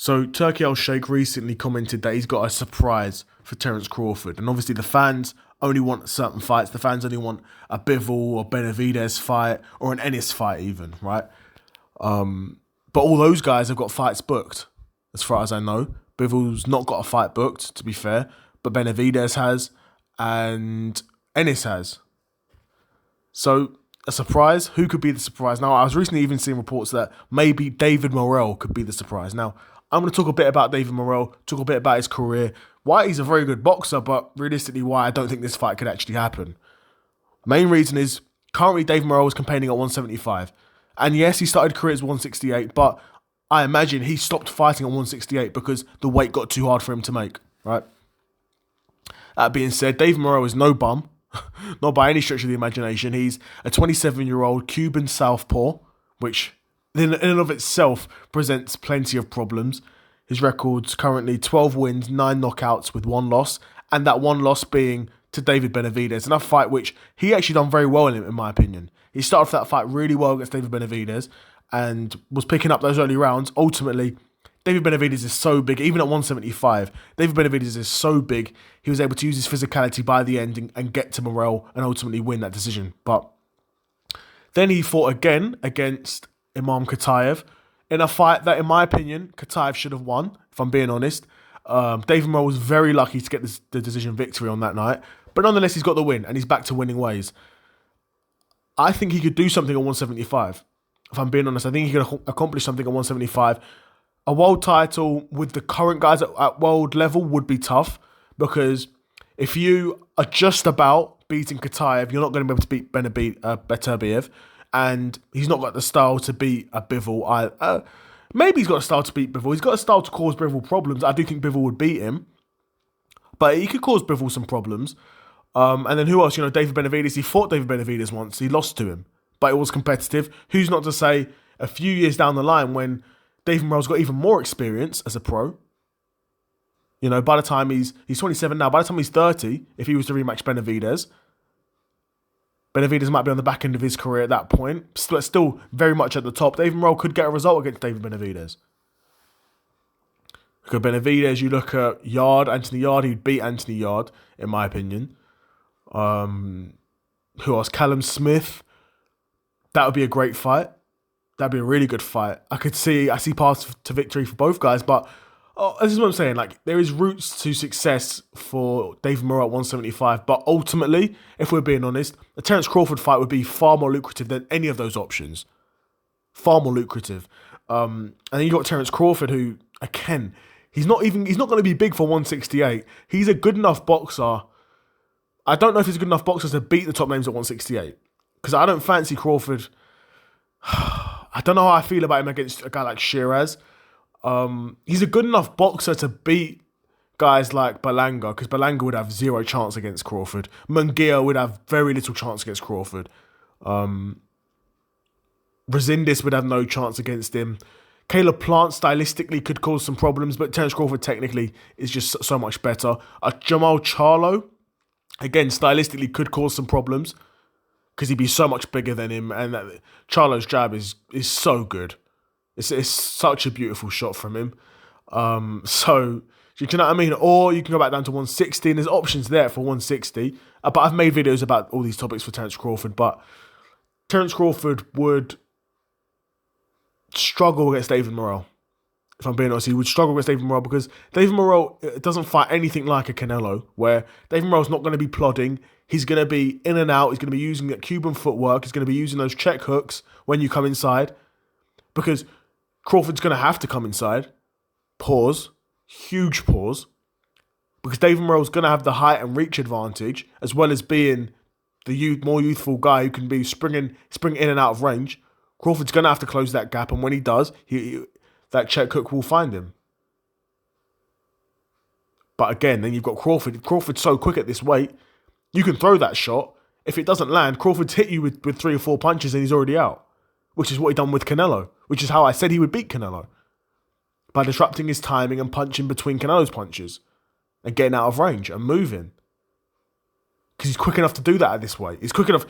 So Turkey Al Sheikh recently commented that he's got a surprise for Terence Crawford, and obviously the fans only want certain fights. The fans only want a Bivol or Benavidez fight or an Ennis fight, even, right? But all those guys have got fights booked, as far as I know. Bivol's not got a fight booked, to be fair, but Benavidez has, and Ennis has. So a surprise? Who could be the surprise? Now, I was recently even seeing reports that maybe David Morrell could be the surprise. Now, I'm going to talk a bit about David Morrell, talk a bit about his career, why he's a very good boxer, but realistically why I don't think this fight could actually happen. Main reason is currently David Morrell is campaigning at 175. And yes, he started career at 168, but I imagine he stopped fighting at 168 because the weight got too hard for him to make, right? That being said, David Morrell is no bum, not by any stretch of the imagination. He's a 27-year-old Cuban southpaw, which in and of itself presents plenty of problems. His record's currently 12 wins, 9 knockouts with 1 loss, and that 1 loss being to David Benavidez, in a fight which he actually done very well in my opinion. He started off that fight really well against David Benavidez and was picking up those early rounds. Ultimately, David Benavidez is so big, even at 175, David Benavidez is so big, he was able to use his physicality by the end and get to Morrell and ultimately win that decision. But then he fought again against Imam Kataev in a fight that, in my opinion, Kataev should have won, if I'm being honest. David Morrell was very lucky to get the decision victory on that night, but nonetheless, he's got the win and he's back to winning ways. I think he could do something at 175. If I'm being honest, I think he could accomplish something at 175. A world title with the current guys at world level would be tough because if you are just about beating Kataev, you're not going to be able to beat Beterbiev, and he's not got the style to beat a Bivol. Maybe he's got a style to beat Bivol. He's got a style to cause Bivol problems. I do think Bivol would beat him, but he could cause Bivol some problems. And then who else? David Benavidez. He fought David Benavidez once. He lost to him, but it was competitive. Who's not to say a few years down the line when David Morrell's got even more experience as a pro? By the time he's 27 now, by the time he's 30, if he was to rematch Benavidez might be on the back end of his career at that point, still very much at the top. David Morrell could get a result against David Benavidez. Look at Benavidez, you look at Anthony Yard, he'd beat Anthony Yard, in my opinion. Who else? Callum Smith. That would be a great fight. That'd be a really good fight. I see paths to victory for both guys, but this is what I'm saying. There is routes to success for David Morrell at 175, but ultimately, if we're being honest, the Terence Crawford fight would be far more lucrative than any of those options. Far more lucrative. And then you got Terence Crawford, who, again, he's not going to be big for 168. He's a good enough boxer. I don't know if he's a good enough boxer to beat the top names at 168, because I don't fancy Crawford. I don't know how I feel about him against a guy like Shiraz. He's a good enough boxer to beat guys like Berlanga, because Berlanga would have zero chance against Crawford. Munguia would have very little chance against Crawford. Resendez would have no chance against him. Caleb Plant stylistically could cause some problems, but Terence Crawford technically is just so much better. Jamal Charlo, again, stylistically could cause some problems because he'd be so much bigger than him, and Charlo's jab is so good. It's such a beautiful shot from him. So, do you know what I mean? Or you can go back down to 160, and there's options there for 160. But I've made videos about all these topics for Terence Crawford, but Terence Crawford would struggle against David Morrell. If I'm being honest, he would struggle against David Morrell because David Morrell doesn't fight anything like a Canelo, where David Morrell's not going to be plodding. He's going to be in and out. He's going to be using that Cuban footwork. He's going to be using those check hooks when you come inside, because Crawford's going to have to come inside. Pause. Huge pause. Because David Morrell's going to have the height and reach advantage, as well as being the more youthful guy who can be springing in and out of range. Crawford's going to have to close that gap, and when he does, that check hook will find him. But again, then you've got Crawford. Crawford's so quick at this weight, you can throw that shot. If it doesn't land, Crawford's hit you with 3 or 4 punches and he's already out, which is what he done with Canelo, which is how I said he would beat Canelo, by disrupting his timing and punching between Canelo's punches and getting out of range and moving. Because he's quick enough to do that at this weight. He's quick enough.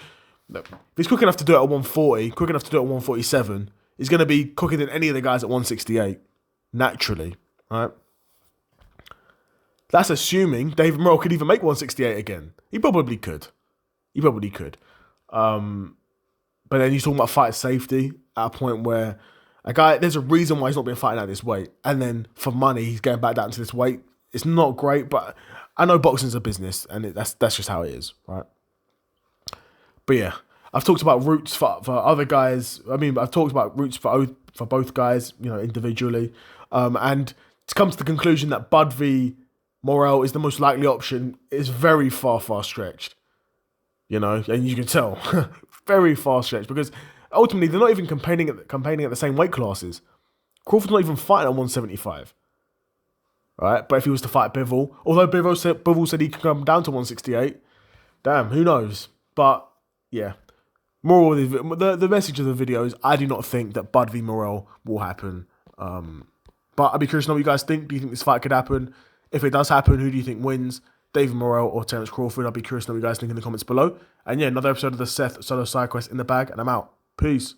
Look, if he's quick enough to do it at 140, quick enough to do it at 147, he's going to be quicker than any of the guys at 168. naturally, right? That's assuming David Morrell could even make 168 again. He probably could. But then you're talking about fight safety at a point where a guy, there's a reason why he's not been fighting at this weight. And then for money, he's going back down to this weight. It's not great, but I know boxing's a business, and that's just how it is, right? But yeah, I've talked about routes for other guys. I mean, I've talked about routes for both guys, individually. And to come to the conclusion that Bud v Morrell is the most likely option is very far stretched. And you can tell, very far stretched, because ultimately they're not even campaigning at the same weight classes. Crawford's not even fighting at 175. Right? But if he was to fight Bivol, although Bivol said he could come down to 168, damn, who knows? But yeah, moral of the message of the video is I do not think that Bud v Morrell will happen. But I'd be curious to know what you guys think. Do you think this fight could happen? If it does happen, who do you think wins? David Morrell or Terence Crawford? I'd be curious to know what you guys think in the comments below. And yeah, another episode of the Seth Solo Side Quest in the bag, and I'm out. Peace.